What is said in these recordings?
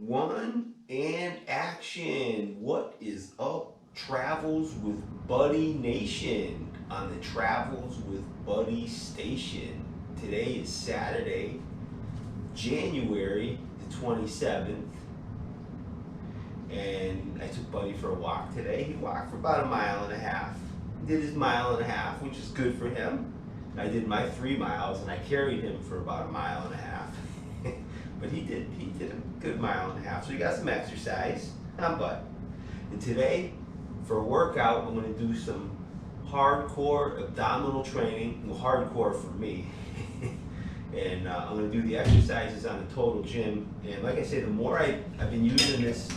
One and action. What is up, Travels with Buddy Nation on the Travels with Buddy station? Today is Saturday, January the 27th, and I took Buddy for a walk today. He walked for about a mile and a half. He did his mile and a half, which is good for him. I did my 3 miles, and I carried him for about a mile and a half. But he did a good mile and a half, so he got some exercise on Bud. And today, for a workout, I'm going to do some hardcore abdominal training. Well, hardcore for me. And I'm going to do the exercises on the Total Gym. And like I say, the more I've been using this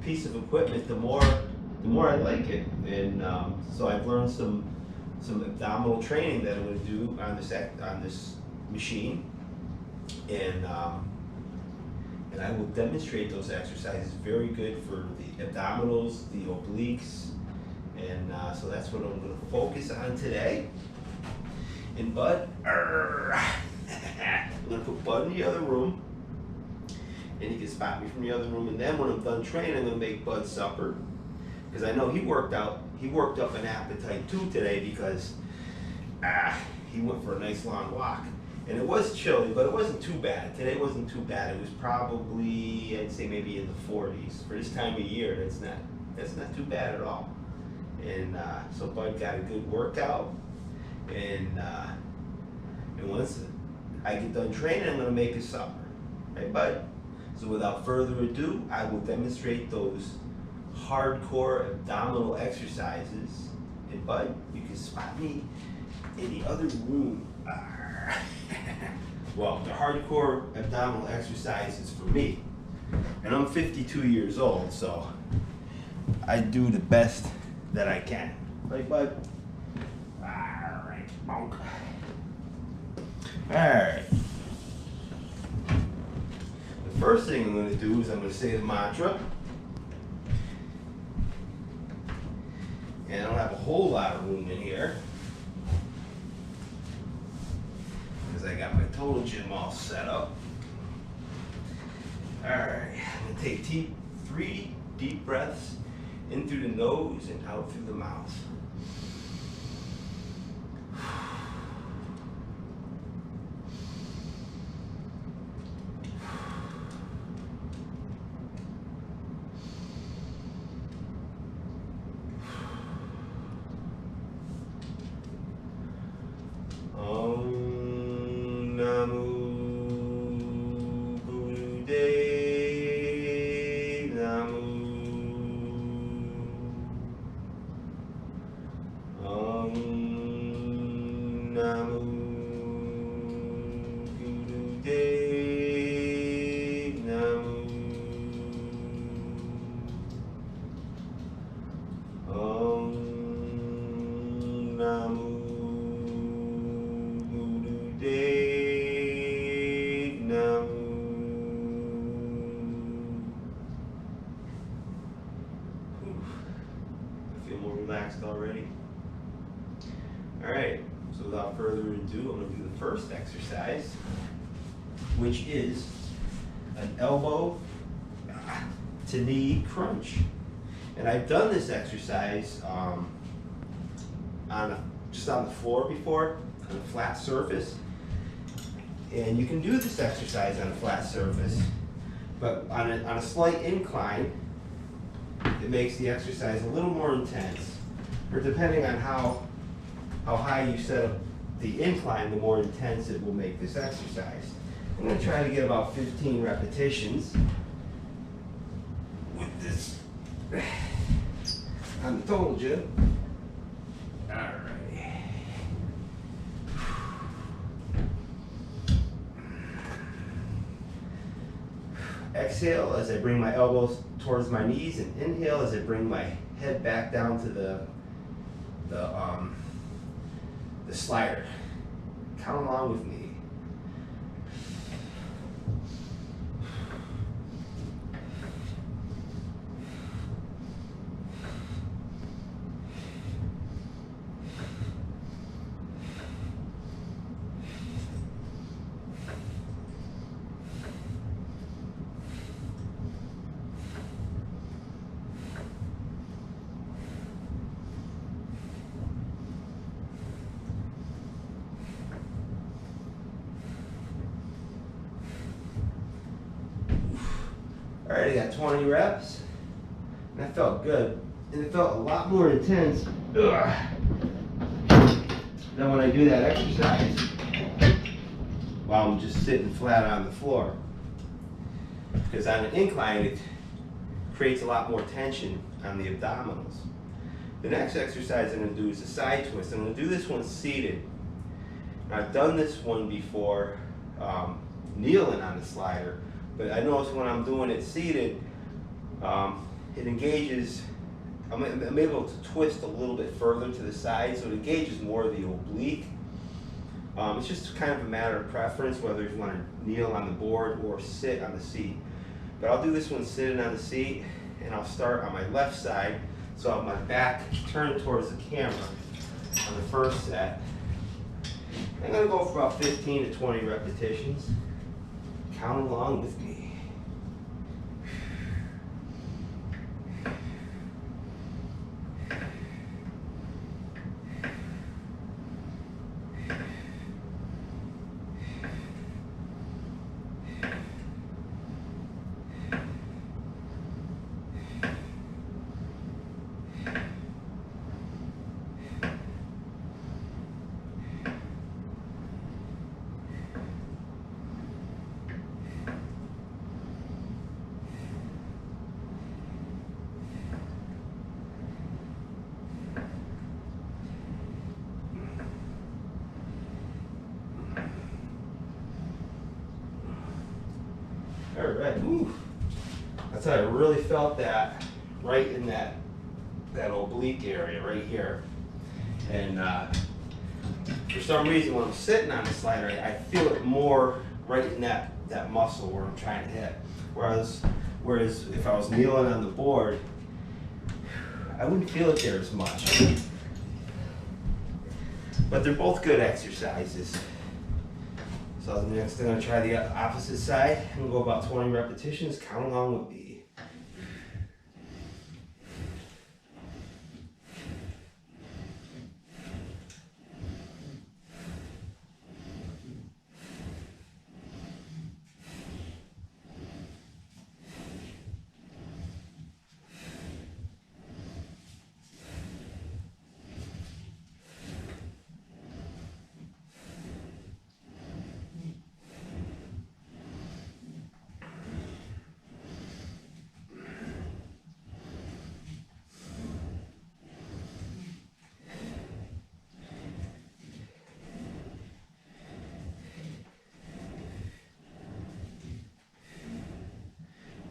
piece of equipment, the more I like it. And so I've learned some abdominal training that I'm going to do on this machine. And I will demonstrate those exercises. Very good for the abdominals, the obliques, and so that's what I'm going to focus on today. And Bud, I'm going to put Bud in the other room, and he can spot me from the other room. And then when I'm done training, I'm going to make Bud supper, because I know he worked up an appetite too today, because he went for a nice long walk. And it was chilly, but it wasn't too bad. Today wasn't too bad. It was probably, I'd say maybe in the 40s. For this time of year, that's not too bad at all. And so Bud got a good workout. And once I get done training, I'm going to make his supper. Right, Bud? So without further ado, I will demonstrate those hardcore abdominal exercises. And Bud, you can spot me in the other room. Well, the hardcore abdominal exercises for me, and I'm 52 years old, so I do the best that I can. Right, Bud? Alright, bonk. Alright. The first thing I'm going to do is I'm going to say the mantra. And I don't have a whole lot of room in here, I got my Total Gym all set up. Alright, I'm going to take 3 deep breaths in through the nose and out through the mouth. Already. Alright, so without further ado, I'm going to do the first exercise, which is an elbow to knee crunch. And I've done this exercise just on the floor before, on a flat surface. And you can do this exercise on a flat surface, but on a slight incline, it makes the exercise a little more intense. Or depending on how high you set up the incline, the more intense it will make this exercise. I'm going to try to get about 15 repetitions with this on the Total Gym. All right. Exhale as I bring my elbows towards my knees, and inhale as I bring my head back down to the slider. Count along with me. Alright, I got 20 reps. And that felt good. And it felt a lot more intense than when I do that exercise while I'm just sitting flat on the floor. Because on an incline, it creates a lot more tension on the abdominals. The next exercise I'm going to do is a side twist. I'm going to do this one seated. I've done this one before kneeling on the slider, but I notice when I'm doing it seated, it engages, I'm able to twist a little bit further to the side, so it engages more of the oblique. It's just kind of a matter of preference whether you want to kneel on the board or sit on the seat. But I'll do this one sitting on the seat, and I'll start on my left side, so I have my back turned towards the camera on the first set. I'm going to go for about 15 to 20 repetitions. Count along with me. All right, whew. That's how I really felt that, right in that oblique area right here. And for some reason, when I'm sitting on the slider, I feel it more right in that muscle where I'm trying to hit. Whereas if I was kneeling on the board, I wouldn't feel it there as much. But they're both good exercises. So the next thing, I'm going to try the opposite side and go about 20 repetitions. Count along with me.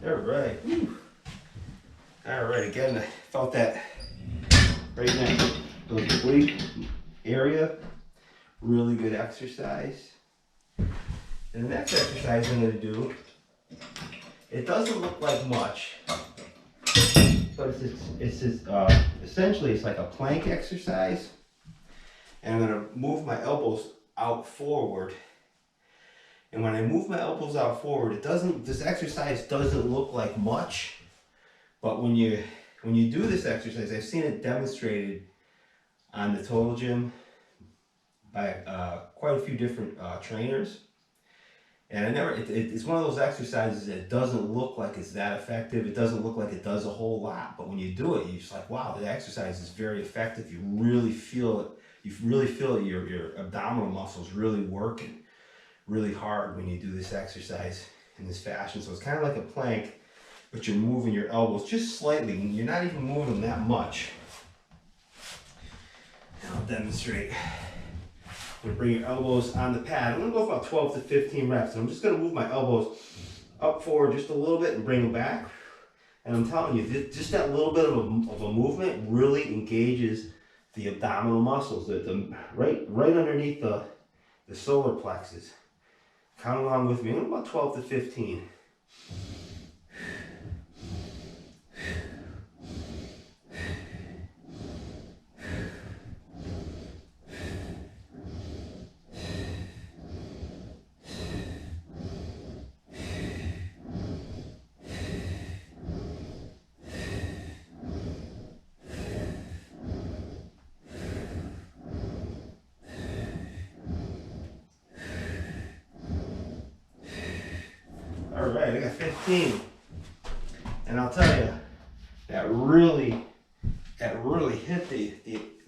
All right. Whew. All right. Again, I felt that right now, those oblique area. Really good exercise. And the next exercise I'm going to do, it doesn't look like much, but essentially it's like a plank exercise. And I'm going to move my elbows out forward. And when I move my elbows out forward, this exercise doesn't look like much, but when you do this exercise, I've seen it demonstrated on the Total Gym by quite a few different trainers. And it's one of those exercises that doesn't look like it's that effective. It doesn't look like it does a whole lot, but when you do it, you're just like, wow, the exercise is very effective. You really feel it. You really feel your abdominal muscles really working really hard when you do this exercise in this fashion. So it's kind of like a plank, but you're moving your elbows just slightly. You're not even moving them that much. And I'll demonstrate. I'm going to bring your elbows on the pad. I'm going to go for about 12 to 15 reps. And I'm just going to move my elbows up forward just a little bit and bring them back. And I'm telling you, just that little bit of a movement really engages the abdominal muscles, right underneath the solar plexus. Count along with me. I'm about 12 to 15. All right, I got 15. And I'll tell you, that really hit the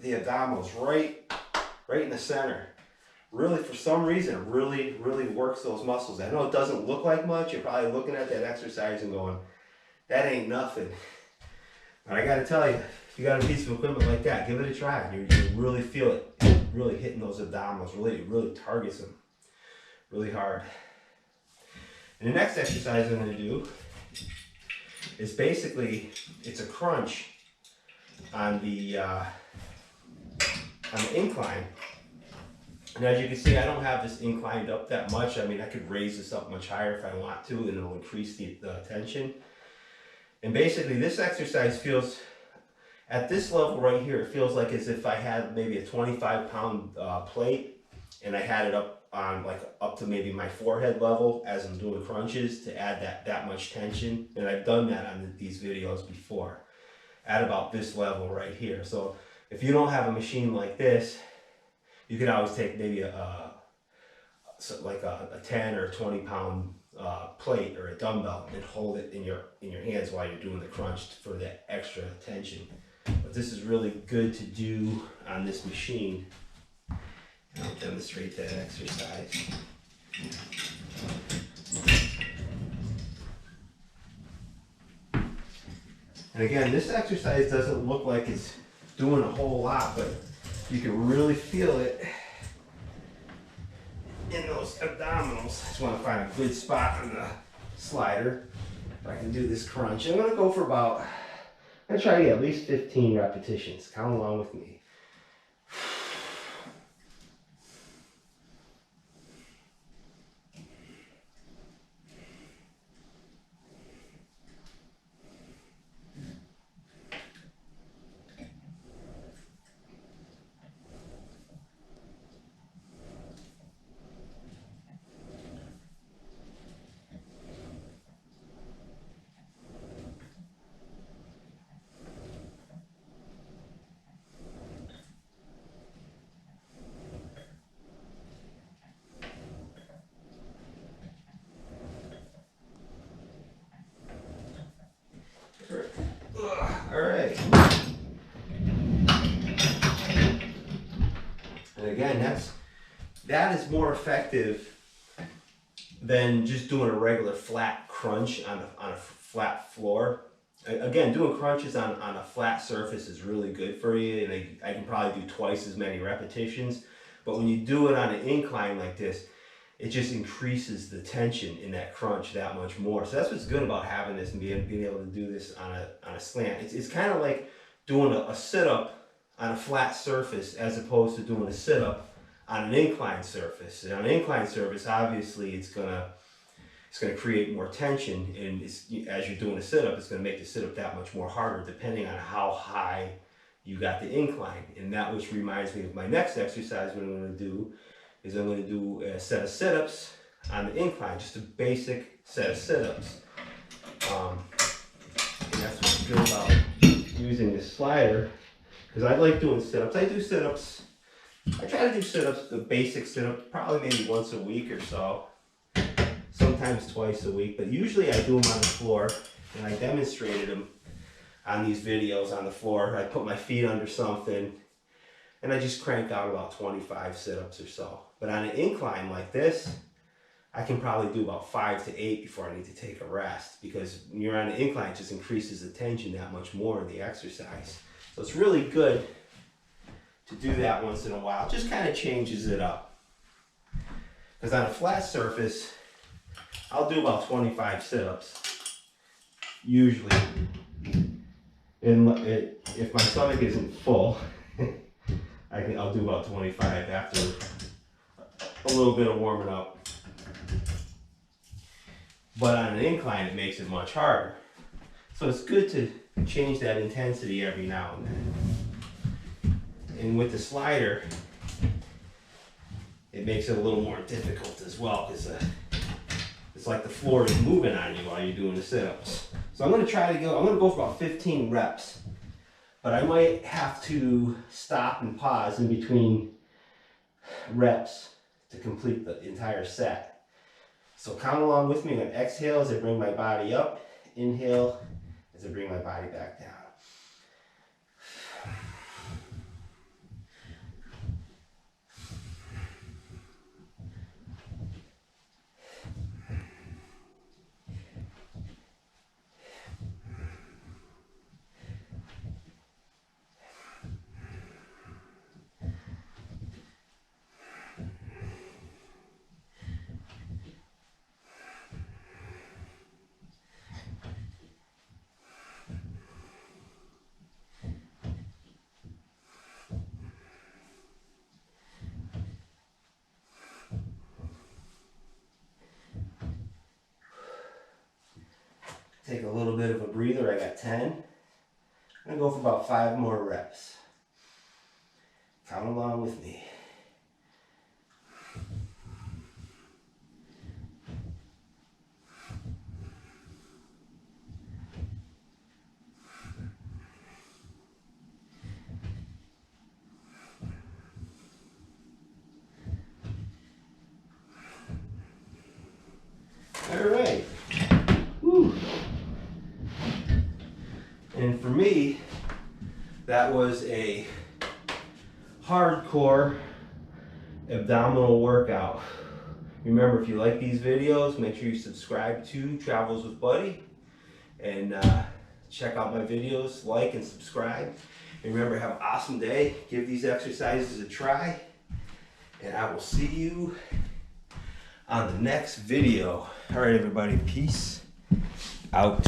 abdominals right in the center. Really, for some reason, it really works those muscles. I know it doesn't look like much. You're probably looking at that exercise and going, that ain't nothing. But I gotta tell you, if you got a piece of equipment like that, give it a try. You really feel it really hitting those abdominals. Really targets them really hard. And the next exercise I'm gonna do is basically, it's a crunch on the incline. And as you can see, I don't have this inclined up that much. I mean, I could raise this up much higher if I want to, and it'll increase the tension. And basically, this exercise feels, at this level right here, it feels like as if I had maybe a 25-pound plate, and I had it up on up to maybe my forehead level as I'm doing crunches to add that much tension. And I've done that on these videos before, at about this level right here. So if you don't have a machine like this, you can always take maybe a 10 or 20-pound plate or a dumbbell and hold it in your hands while you're doing the crunch for that extra tension. But this is really good to do on this machine. And I'll demonstrate that exercise. And again, this exercise doesn't look like it's doing a whole lot, but you can really feel it in those abdominals. I just want to find a good spot on the slider if I can do this crunch. I'm going to go for about, I'm going to try to get at least 15 repetitions. Count along with me. All right. And again, that is more effective than just doing a regular flat crunch on a flat floor. Again, doing crunches on a flat surface is really good for you, and I can probably do twice as many repetitions. But when you do it on an incline like this, it just increases the tension in that crunch that much more. So that's what's good about having this and being able to do this on a slant. It's kind of like doing a sit-up on a flat surface as opposed to doing a sit-up on an inclined surface. And on an inclined surface, obviously, it's gonna create more tension, and as you're doing a sit-up, it's gonna make the sit-up that much more harder, depending on how high you got the incline. And that which reminds me of my next exercise. What I'm gonna do is I'm going to do a set of sit-ups on the incline, just a basic set of sit-ups. And that's what's good about using this slider, because I like doing sit-ups. I do sit-ups, I try to do sit-ups, the basic sit-ups, probably maybe once a week or so, sometimes twice a week, but usually I do them on the floor, and I demonstrated them on these videos on the floor. I put my feet under something, and I just crank out about 25 sit-ups or so. But on an incline like this, I can probably do about 5 to 8 before I need to take a rest, because when you're on an incline, it just increases the tension that much more in the exercise. So it's really good to do that once in a while. It just kind of changes it up. Because on a flat surface, I'll do about 25 sit-ups, usually. And if my stomach isn't full, I'll do about 25 after a little bit of warming up. But on an incline, it makes it much harder. So it's good to change that intensity every now and then. And with the slider, it makes it a little more difficult as well, because it's like the floor is moving on you while you're doing the sit-ups. So I'm going to go for about 15 reps. But I might have to stop and pause in between reps to complete the entire set. So count along with me. I'm going to exhale as I bring my body up. Inhale as I bring my body back down. Take a little bit of a breather. I got 10. I'm gonna go for about 5 more reps. Count along with me. All right. Whew. And for me, that was a hardcore abdominal workout. Remember, if you like these videos, make sure you subscribe to Travels with Buddy and check out my videos, like and subscribe. And remember, have an awesome day. Give these exercises a try, and I will see you on the next video. All right, everybody, peace out.